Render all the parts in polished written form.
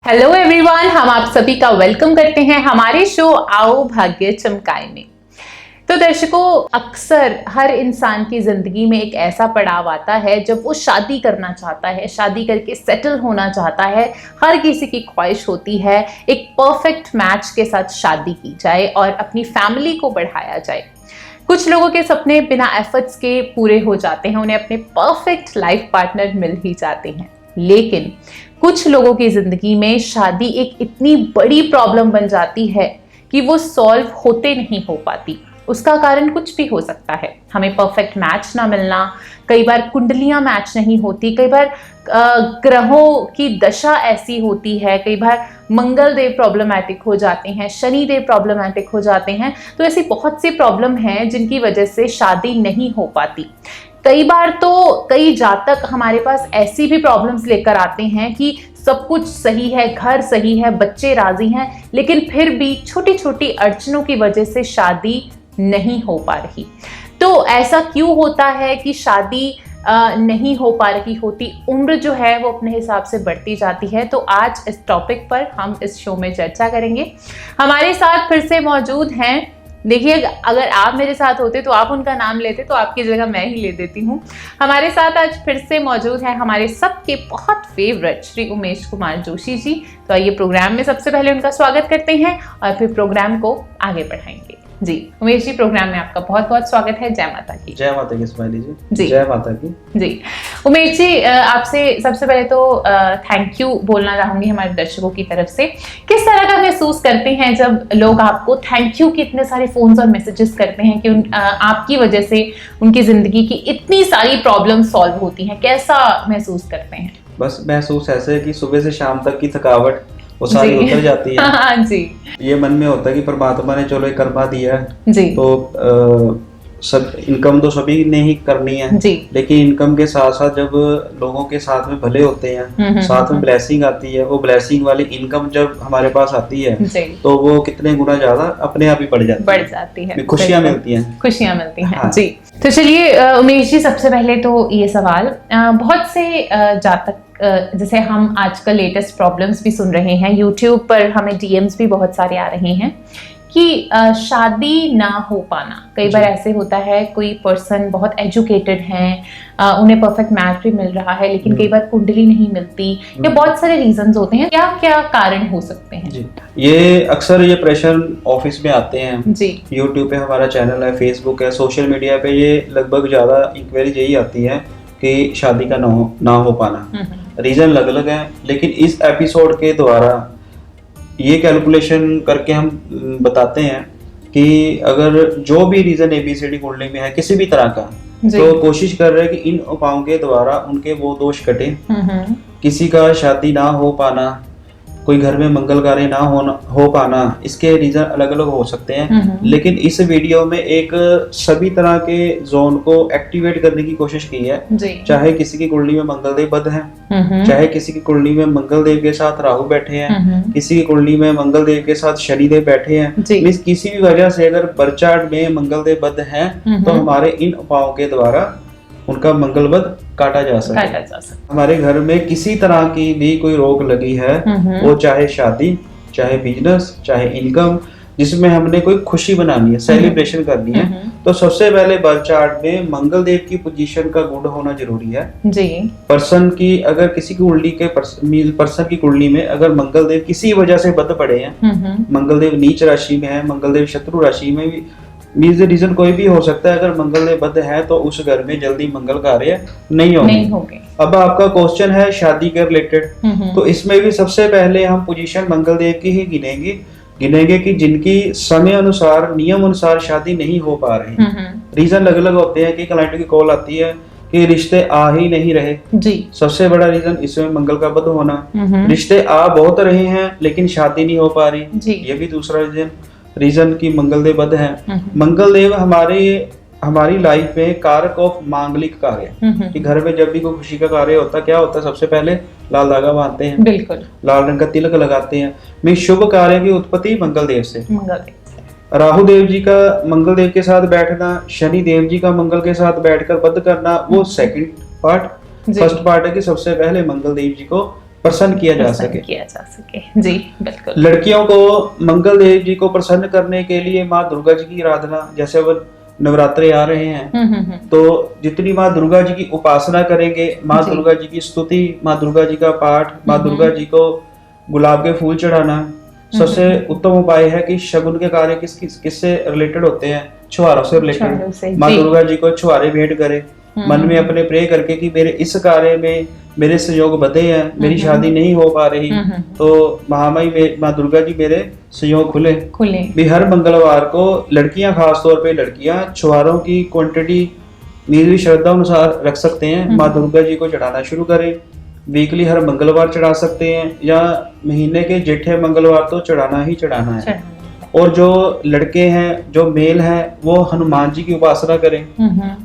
Hello everyone, हम आप सभी का वेलकम करते हैं हमारे शो आओ भाग्य चमकाए में। तो दर्शकों, अक्सर हर इंसान की जिंदगी में एक ऐसा पड़ाव आता है जब वो शादी करना चाहता है, शादी करके सेटल होना चाहता है। हर किसी की ख्वाहिश होती है एक परफेक्ट मैच के साथ शादी की जाए और अपनी फैमिली को बढ़ाया जाए। कुछ लोगों के सपने बिना एफर्ट्स के पूरे हो जाते हैं, उन्हें अपने परफेक्ट लाइफ पार्टनर मिल ही जाते हैं। लेकिन कुछ लोगों की जिंदगी में शादी एक इतनी बड़ी प्रॉब्लम बन जाती है कि वो सॉल्व होते नहीं हो पाती। उसका कारण कुछ भी हो सकता है। हमें परफेक्ट मैच ना मिलना, कई बार कुंडलियां मैच नहीं होती, कई बार ग्रहों की दशा ऐसी होती है, कई बार मंगल देव प्रॉब्लमैटिक हो जाते हैं, शनि देव प्रॉब्लमैटिक हो जाते हैं। तो ऐसी बहुत सी प्रॉब्लम हैं जिनकी वजह से शादी नहीं हो पाती। कई बार तो कई जातक हमारे पास ऐसी भी प्रॉब्लम्स लेकर आते हैं कि सब कुछ सही है, घर सही है, बच्चे राजी हैं, लेकिन फिर भी छोटी छोटी अड़चनों की वजह से शादी नहीं हो पा रही। तो ऐसा क्यों होता है कि शादी नहीं हो पा रही होती? उम्र जो है वो अपने हिसाब से बढ़ती जाती है। तो आज इस टॉपिक पर हम इस शो में चर्चा करेंगे। हमारे साथ फिर से मौजूद हैं, देखिए अगर आप मेरे साथ होते तो आप उनका नाम लेते, तो आपकी जगह मैं ही ले देती हूँ। हमारे साथ आज फिर से मौजूद है हमारे सबके बहुत फेवरेट श्री उमेश कुमार जोशी जी। तो आइए प्रोग्राम में सबसे पहले उनका स्वागत करते हैं और फिर प्रोग्राम को आगे बढ़ाएंगे। जी उमेश जी, प्रोग्राम में आपका बहुत बहुत स्वागत है। जय माता की। जय माता की स्माइली जी। जी जय माता की। जी उमेश जी, आपसे सबसे पहले तो थैंक यू बोलना चाहूंगी हमारे दर्शकों की तरफ से। किस तरह का महसूस करते हैं जब लोग आपको थैंक यू के इतने सारे फोन्स और मैसेजेस करते हैं कि आपकी वजह से उनकी जिंदगी की इतनी सारी प्रॉब्लम सॉल्व होती हैं? कैसा महसूस करते हैं? बस महसूस ऐसे है कि सुबह से शाम तक की थकावट वो सारी उतर जाती है। हाँ जी। ये मन में होता है कि परमात्मा ने चलो करवा दिया है जी। तो सब इनकम तो सभी ने ही करनी है जी। लेकिन इनकम के साथ साथ जब लोगों के साथ में भले होते हैं, साथ में ब्लेसिंग आती है, वो ब्लेसिंग वाली इनकम जब हमारे पास आती है तो वो कितने गुना ज्यादा अपने आप ही बढ़ जाती है। खुशियां मिलती हैं। हाँ। जी। तो चलिए उमेश जी, सबसे पहले तो ये सवाल, बहुत से जातक जैसे हम आजकल लेटेस्ट प्रॉब्लम्स भी सुन रहे हैं, यूट्यूब पर हमें डीएम्स भी बहुत सारे आ रहे हैं कि शादी ना हो पाना। कई बार ऐसे होता है कोई पर्सन बहुत एजुकेटेड हैं, उन्हें परफेक्ट मैच भी मिल रहा है, लेकिन कई बार कुंडली नहीं मिलती, या बहुत सारे रीजंस होते हैं। क्या क्या कारण हो सकते हैं? जी, ये अक्सर ये प्रेशर ऑफिस में आते हैं जी। यूट्यूब पे हमारा चैनल है, फेसबुक है, सोशल मीडिया पे ये लगभग ज्यादा इंक्वायरी यही आती है कि शादी का ना हो पाना। रीजन अलग अलग है, लेकिन इस एपिसोड के द्वारा ये कैलकुलेशन करके हम बताते हैं कि अगर जो भी रीजन ABCD कुंडली में है किसी भी तरह का, तो कोशिश कर रहे हैं कि इन उपायों के द्वारा उनके वो दोष कटे। किसी का शादी ना हो पाना, कोई घर में मंगल कार्य ना हो पाना, इसके रीजन अलग अलग हो सकते हैं। लेकिन इस वीडियो में एक सभी तरह के जोन को एक्टिवेट करने की कोशिश की है। चाहे किसी की कुंडली में मंगल देव बद है, चाहे किसी की कुंडली में मंगल देव के साथ राहु बैठे हैं, किसी की कुंडली में मंगल देव के साथ शनि देव बैठे हैं, मींस किसी भी वजह से अगर बर्थ चार्ट में मंगल देव बद है तो हमारे इन उपायों के द्वारा उनका मंगल बद काटा जा सकता। हमारे घर में किसी तरह की भी कोई रोग लगी है, वो चाहे शादी, चाहे बिजनेस, चाहे इनकम, जिसमें हमने कोई खुशी बनानी है, सेलिब्रेशन करनी है, तो सबसे पहले बर्थ चार्ट में मंगल देव की पोजीशन का गुड होना जरूरी है। जी। पर्सन की अगर किसी की कुंडली के पर्सन की कुंडली में अगर मंगल देव किसी वजह से बद पड़े हैं, मंगल देव नीच राशि में है, मंगल देव शत्रु राशि में भी, मीन्स रीजन कोई भी हो सकता है, अगर मंगल देव बद है तो उस घर में जल्दी मंगल कार्य नहीं होंगे। अब आपका क्वेश्चन है शादी के रिलेटेड, तो इसमें भी सबसे पहले हम पोजीशन मंगल देव की ही गिनेंगे कि जिनकी समय अनुसार, नियम अनुसार शादी नहीं हो पा रही। रीजन अलग अलग होते हैं कि क्लाइंट की कॉल आती है कि रिश्ते आ ही नहीं रहे। जी। सबसे बड़ा रीजन इसमें मंगल का बद होना। रिश्ते आ बहुत रहे हैं लेकिन शादी नहीं हो पा रही, ये भी दूसरा रीजन की मंगल देव बद है। मंगल देव हमारी लाइफ में कारक ऑफ मांगलिक कार्य, कि घर में जब भी कोई खुशी का कार्य होता है, क्या होता है, सबसे पहले लाल धागा बांधते हैं, बिल्कुल लाल रंग का तिलक लगाते हैं। में शुभ कार्य की उत्पत्ति मंगल देव से। राहु देव जी का मंगल देव के साथ बैठना, शनि देव जी का मंगल के साथ बैठकर बद करना, वो सेकंड पार्ट। फर्स्ट पार्ट है कि सबसे पहले मंगल देव जी को प्रसन्न किया जा सके। जी बिल्कुल। लड़कियों को मंगल देव जी को प्रसन्न करने के लिए माँ दुर्गा जी की आराधना, जैसे अब नवरात्रे आ रहे हैं तो जितनी माँ दुर्गा जी की उपासना करेंगे, माँ दुर्गा जी की स्तुति, माँ दुर्गा जी का पाठ, माँ दुर्गा जी को गुलाब के फूल चढ़ाना, सबसे उत्तम उपाय है कि शगुन के कार्य किससे रिलेटेड होते हैं, छुहारों से रिलेटेड। माँ दुर्गा जी को छुहारे भेंट करें, मन में अपने प्रे करके कि मेरे इस कार्य में मेरे सहयोग बधे हैं, मेरी शादी नहीं हो पा रही, तो महामाई माँ दुर्गा जी मेरे सहयोग खुले भी। हर मंगलवार को लड़कियां, खास तौर पे लड़कियां छुहारों की क्वांटिटी निजी श्रद्धा अनुसार रख सकते हैं, माँ दुर्गा जी को चढ़ाना शुरू करें। वीकली हर मंगलवार चढ़ा सकते हैं या महीने के जेठे मंगलवार तो चढ़ाना ही चढ़ाना है। और जो लड़के हैं, जो मेल हैं, वो हनुमान जी की उपासना करें।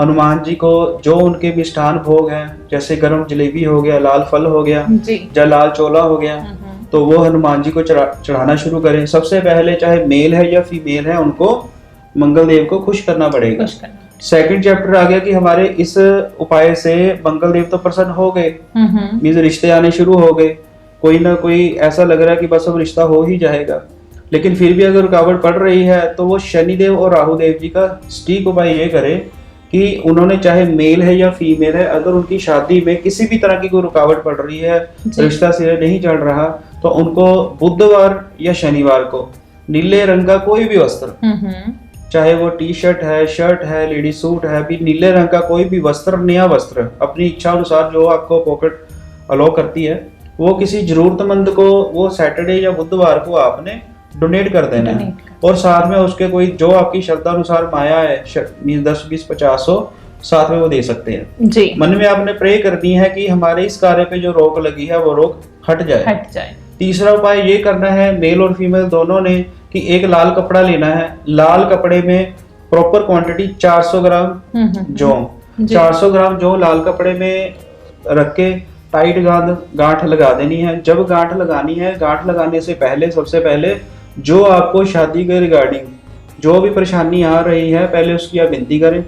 हनुमान जी को जो उनके मिष्ठान भोग हैं, जैसे गरम जलेबी हो गया, लाल फल हो गया या लाल चोला हो गया, तो वो हनुमान जी को चढ़ाना शुरू करें। सबसे पहले चाहे मेल है या फीमेल है, उनको मंगल देव को खुश करना पड़ेगा। सेकंड चैप्टर आ गया कि हमारे इस उपाय से मंगल देव तो प्रसन्न हो गए, मीन्स रिश्ते आने शुरू हो गए, कोई ना कोई ऐसा लग रहा है कि बस अब रिश्ता हो ही जाएगा। लेकिन फिर भी अगर रुकावट पड़ रही है तो वो शनिदेव और राहु देव जी का सटीक उपाय ये करे कि उन्होंने चाहे मेल है या फीमेल है, अगर उनकी शादी में किसी भी तरह की कोई रुकावट पड़ रही है, रिश्ता सिरे नहीं चल रहा, तो उनको बुधवार या शनिवार को नीले रंग का कोई भी वस्त्र, चाहे वो टी शर्ट है, शर्ट है, लेडी सूट है, भी नीले रंग का कोई भी वस्त्र, नया वस्त्र, अपनी इच्छा अनुसार जो आपको पॉकेट अलाउ करती है, वो किसी जरूरतमंद को वो सैटरडे या बुधवार को आपने डोनेट कर देना है। और साथ में उसके कोई जो आपकी श्रद्धा अनुसार माया है, 10, 20, 50 साथ में वो दे सकते हैं जी। मन में आपने प्रे करनी है कि हमारे इस कार्य पे जो रोक लगी है वो रोक हट जाए। तीसरा उपाय ये करना है, मेल और फीमेल दोनों ने, कि एक लाल कपड़ा लेना है। लाल कपड़े में प्रॉपर क्वांटिटी 400 ग्राम जौ, 400 ग्राम जौ लाल कपड़े में रख के टाइट गांठ लगा देनी है। जब गांठ लगानी है, गांठ लगाने से पहले सबसे पहले जो आपको शादी के रिगार्डिंग जो भी परेशानी आ रही है, पहले उसकी आप विनती करें।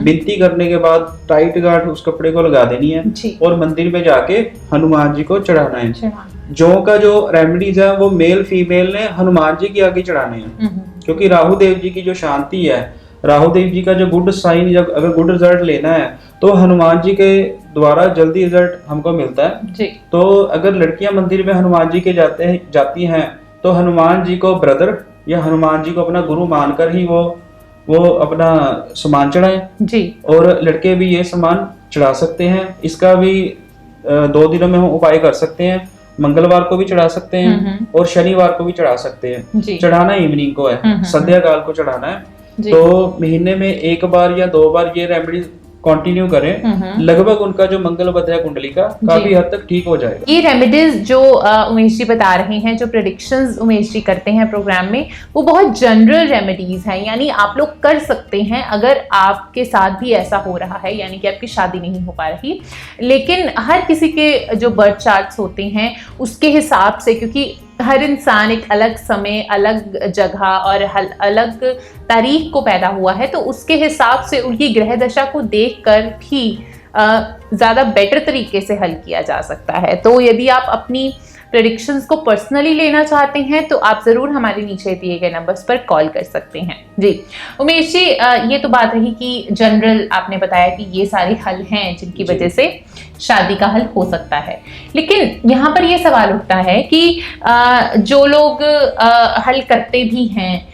विनती करने के बाद टाइट गांठ उस कपड़े को लगा देनी है और मंदिर में जाके हनुमान जी को चढ़ाना है। जौ का जो रेमेडीज है वो मेल फीमेल ने हनुमान जी के आगे चढ़ाने हैं, क्योंकि राहु देव जी की जो शांति है, राहु देव जी का जो गुड साइन, जब अगर गुड रिजल्ट लेना है तो हनुमान जी के द्वारा जल्दी रिजल्ट हमको मिलता है जी। तो अगर लड़कियां मंदिर में हनुमान जी के जाती हैं तो हनुमान जी को ब्रदर या हनुमान जी को अपना गुरु मानकर ही वो अपना सामान चढ़ाएं जी। और लड़के भी ये सामान चढ़ा सकते हैं। इसका भी 2 दिनों में हम उपाय कर सकते हैं। मंगलवार को भी चढ़ा सकते हैं और शनिवार को भी चढ़ा सकते हैं। चढ़ाना इवनिंग को है, संध्या काल को चढ़ाना है। तो महीने में 1 बार या 2 बार ये रेमेडी कंटिन्यू करें, लगभग उनका जो मंगल बध है कुंडली का काफी हद तक ठीक हो जाएगा। ये रेमेडीज जो उमेश जी बता रहे हैं, जो प्रेडिक्शंस उमेश जी करते हैं प्रोग्राम में, वो बहुत जनरल रेमेडीज हैं, यानी आप लोग कर सकते हैं अगर आपके साथ भी ऐसा हो रहा है, यानी कि आपकी शादी नहीं हो पा रही। लेकिन हर किसी के जो बर्थ चार्ट्स होते हैं उसके हिसाब से, क्योंकि हर इंसान एक अलग समय, अलग जगह और अलग तारीख को पैदा हुआ है, तो उसके हिसाब से उनकी ग्रह दशा को देखकर भी ज़्यादा बेटर तरीके से हल किया जा सकता है। तो यदि आप अपनी प्रेडिक्शंस को पर्सनली लेना चाहते हैं तो आप ज़रूर हमारे नीचे दिए गए नंबर्स पर कॉल कर सकते हैं जी। उमेश जी, ये तो बात रही कि जनरल आपने बताया कि ये सारे हल हैं जिनकी वजह से शादी का हल हो सकता है। लेकिन यहाँ पर ये सवाल उठता है कि जो लोग हल करते भी हैं,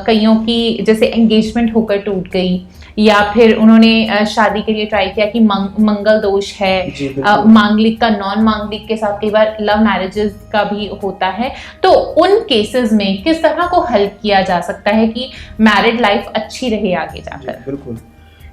कईयों की जैसे एंगेजमेंट होकर टूट गई, या फिर उन्होंने शादी के लिए ट्राई किया कि मंगल दोष है, मांगलिक का नॉन मांगलिक के साथ कई बार लव मैरिजेस का भी होता है, तो उन केसेस में किस तरह को हल किया जा सकता है कि मैरिड लाइफ अच्छी रहे आगे जाकर? बिल्कुल,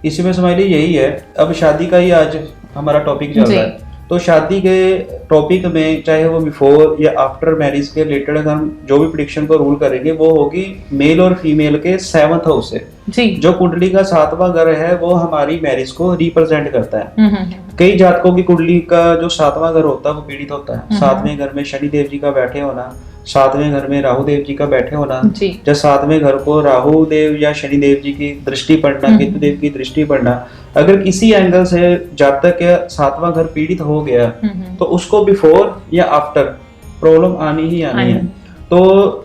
इसमें समझ लीजिए यही है। अब शादी का ही आज हमारा टॉपिक चल रहा है, तो शादी के टॉपिक में चाहे वो बिफोर या आफ्टर मैरिज के रिलेटेड हम जो भी प्रेडिक्शन को रूल करेंगे वो होगी मेल और फीमेल के 7th हाउस से जी। जो कुंडली का 7वां घर है वो हमारी मैरिज को रिप्रेजेंट करता है। कई जातकों की कुंडली का जो 7वां घर होता है वो पीड़ित होता है। 7वें घर में शनि देव जी का बैठे होना, सातवें घर में राहु देव जी का बैठे होना, जी। जब सातवें घर को राहु देव या शनि देव जी की दृष्टि पड़ना, केतु देव की दृष्टि पड़ना, अगर किसी एंगल से जातक या सातवां घर पीड़ित हो गया तो उसको बिफोर या आफ्टर प्रॉब्लम आनी ही आनी है। तो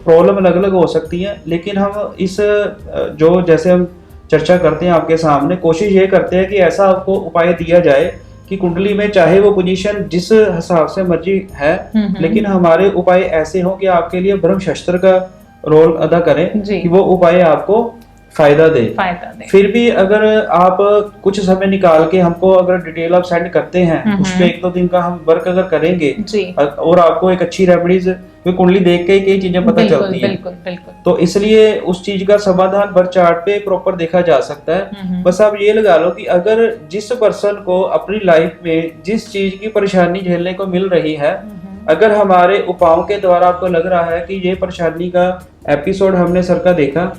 प्रॉब्लम अलग अलग हो सकती है, लेकिन हम इस जो जैसे हम चर्चा करते हैं आपके सामने, कोशिश ये करते हैं कि ऐसा आपको उपाय दिया जाए कि कुंडली में चाहे वो पोजीशन जिस हिसाब से मर्जी है, लेकिन हमारे उपाय ऐसे हो कि आपके लिए ब्रह्म शस्त्र का रोल अदा करें कि वो उपाय आपको फायदा दे। फिर भी अगर आप कुछ समय निकाल के हमको अगर डिटेल आप सेंड करते हैं, उस पे 1-2 दिन का हम वर्क अगर करेंगे और आपको एक अच्छी रेमेडीज कुंडली देख के ही कई चीजें पता चलती हैं, तो इसलिए उस चीज का समाधान बर्थ चार्ट पे प्रॉपर देखा जा सकता है। बस आप ये लगा लो कि अगर जिस पर्सन को अपनी लाइफ में जिस चीज की परेशानी झेलने को मिल रही है, अगर हमारे उपायों के द्वारा आपको लग रहा है कि ये परेशानी का एपिसोड हमने सर का देखा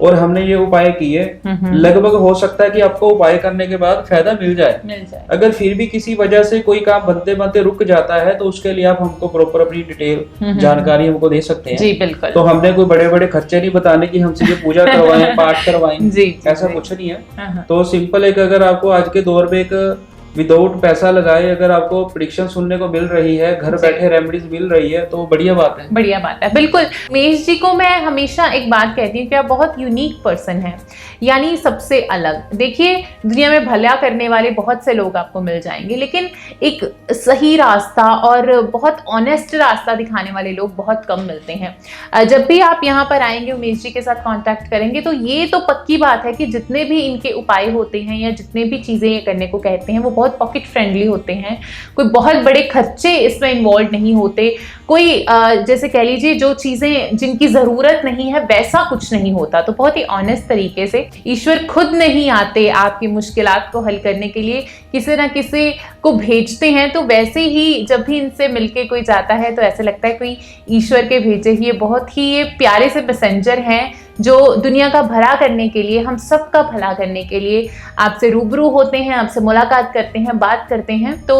और हमने ये उपाय किए, लगभग हो सकता है कि आपको उपाय करने के बाद फायदा मिल जाए। अगर फिर भी किसी वजह से कोई काम बनते बनते रुक जाता है, तो उसके लिए आप हमको प्रॉपर अपनी डिटेल जानकारी हमको दे सकते हैं। जी बिल्कुल। तो हमने कोई बड़े बड़े खर्चे नहीं बताने की हमसे ये पूजा करवाएं, पाठ करवाएं, ऐसा कुछ नहीं है। तो सिंपल एक, अगर आपको आज के दौर में एक विदाउट पैसा लगाए अगर आपको प्रेडिक्शन सुनने को मिल रही है, घर बैठे रेमेडीज मिल रही है, तो बढ़िया बात है। बढ़िया बात है, बिल्कुल। उमेश जी को मैं हमेशा एक बात कहती हूँ कि आप बहुत यूनिक पर्सन हैं, यानी सबसे अलग। देखिए, दुनिया में भला करने वाले बहुत से लोग आपको मिल जाएंगे, लेकिन एक सही रास्ता और बहुत ऑनेस्ट रास्ता दिखाने वाले लोग बहुत कम मिलते हैं। जब भी आप यहाँ पर आएंगे, उमेश जी के साथ कांटेक्ट करेंगे, तो ये तो पक्की बात है कि जितने भी इनके उपाय होते हैं या जितने भी चीज़ें ये करने को कहते हैं, वो बहुत पॉकेट फ्रेंडली होते हैं। कोई बहुत बड़े खर्चे इसमें इन्वॉल्व नहीं होते। कोई जैसे कह लीजिए, जो चीज़ें जिनकी ज़रूरत नहीं है वैसा कुछ नहीं होता। तो बहुत ही ऑनेस्ट तरीके से ईश्वर खुद नहीं आते आपकी मुश्किलात को हल करने के लिए, किसी ना किसी को भेजते हैं। तो वैसे ही जब भी इनसे मिलके कोई जाता है तो ऐसे लगता है कोई ईश्वर के भेजे ही, बहुत ही ये प्यारे से मैसेंजर हैं जो दुनिया का भला करने के लिए, हम सब का भला करने के लिए आपसे रूबरू होते हैं, आपसे मुलाकात करते हैं, बात करते हैं। तो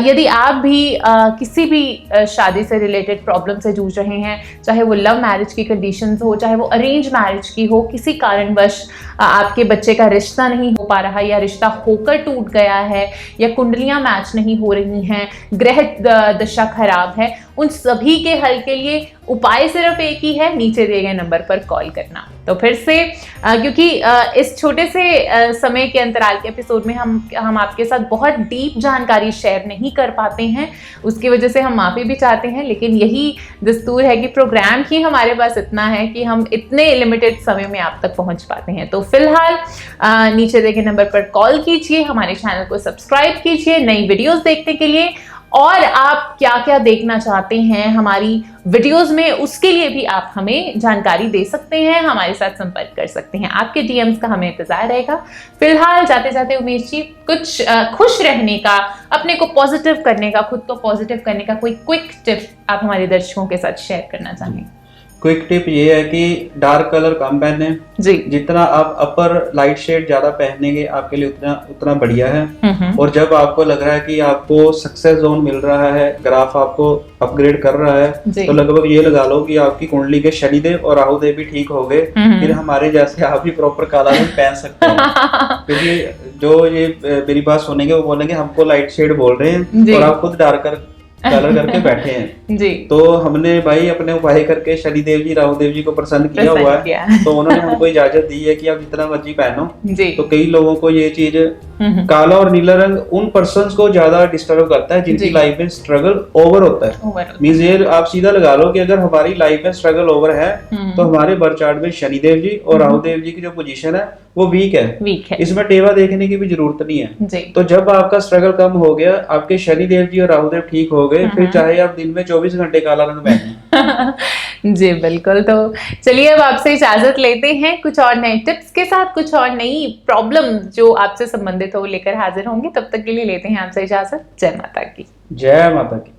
यदि आप भी किसी भी शादी से रिलेटेड प्रॉब्लम से जूझ रहे हैं, चाहे वो लव मैरिज की कंडीशंस हो, चाहे वो अरेंज मैरिज की हो, किसी कारणवश आपके बच्चे का रिश्ता नहीं हो पा रहा या रिश्ता होकर टूट गया है, या कुंडलियां मैच नहीं हो रही हैं, ग्रह दशा खराब है, उन सभी के हल के लिए उपाय सिर्फ एक ही है, नीचे दिए गए नंबर पर कॉल करना। तो फिर से क्योंकि इस छोटे से समय के अंतराल के एपिसोड में हम आपके साथ बहुत डीप जानकारी शेयर नहीं कर पाते हैं, उसकी वजह से हम माफ़ी भी चाहते हैं, लेकिन यही दस्तूर है कि प्रोग्राम ही हमारे पास इतना है कि हम इतने लिमिटेड समय में आप तक पहुंच पाते हैं। तो फिलहाल नीचे दिए गए नंबर पर कॉल कीजिए, हमारे चैनल को सब्सक्राइब कीजिए नई वीडियोज़ देखने के लिए, और आप क्या क्या देखना चाहते हैं हमारी वीडियोस में, उसके लिए भी आप हमें जानकारी दे सकते हैं, हमारे साथ संपर्क कर सकते हैं। आपके डीएम्स का हमें इंतजार रहेगा। फिलहाल जाते जाते उमेश जी, कुछ खुश रहने का, अपने को पॉजिटिव करने का, खुद को पॉजिटिव करने का कोई क्विक टिप आप हमारे दर्शकों के साथ शेयर करना चाहें? क्विक टिप ये है कि डार्क कलर कम पहने जी। जितना आप अपर लाइट शेड ज्यादा पहनेंगे आपके लिए उतना बढ़िया है। और जब आपको लग रहा है कि आपको सक्सेस जोन मिल रहा है, ग्राफ आपको अपग्रेड कर रहा है, तो लगभग ये लगा लो कि आपकी कुंडली के शनिदेव और राहुदेव भी ठीक हो गए, फिर हमारे जैसे आप भी प्रॉपर काला रंग पहन सकते हैं। क्योंकि जो ये मेरी बात सुनेंगे वो बोलेंगे हमको लाइट शेड बोल रहे हैं और आप खुद डार्क कलर करके बैठे हैं जी। तो हमने भाई अपने उपाय करके शनिदेव जी राहुदेव जी को प्रसन्न किया हुआ है, तो उन्होंने हमको इजाजत दी है कि आप जितना मर्जी पहनो जी। तो कई लोगों को ये चीज काला और नीला रंग उन पर्सन्स को ज्यादा डिस्टर्ब करता है जिनकी लाइफ में स्ट्रगल ओवर होता है। मींस ये आप सीधा लगा लो कि अगर हमारी लाइफ में स्ट्रगल ओवर है तो हमारे बर्थ चार्ट में शनिदेव जी और राहुदेव जी की जो पोजीशन है वो वीक है। इसमें टेवा देखने की भी जरूरत नहीं है। तो जब आपका स्ट्रगल कम हो गया, आपके शनिदेव जी और राहुदेव ठीक हो गए, फिर चाहे आप दिन में 24 घंटे काला रंग पहने। जी बिल्कुल। तो चलिए अब आपसे इजाजत लेते हैं, कुछ और नए टिप्स के साथ, कुछ और नई प्रॉब्लम जो आपसे संबंधित हो लेकर हाजिर होंगे। तब तक के लिए लेते हैं आपसे इजाजत। जय माता की। जय माता की।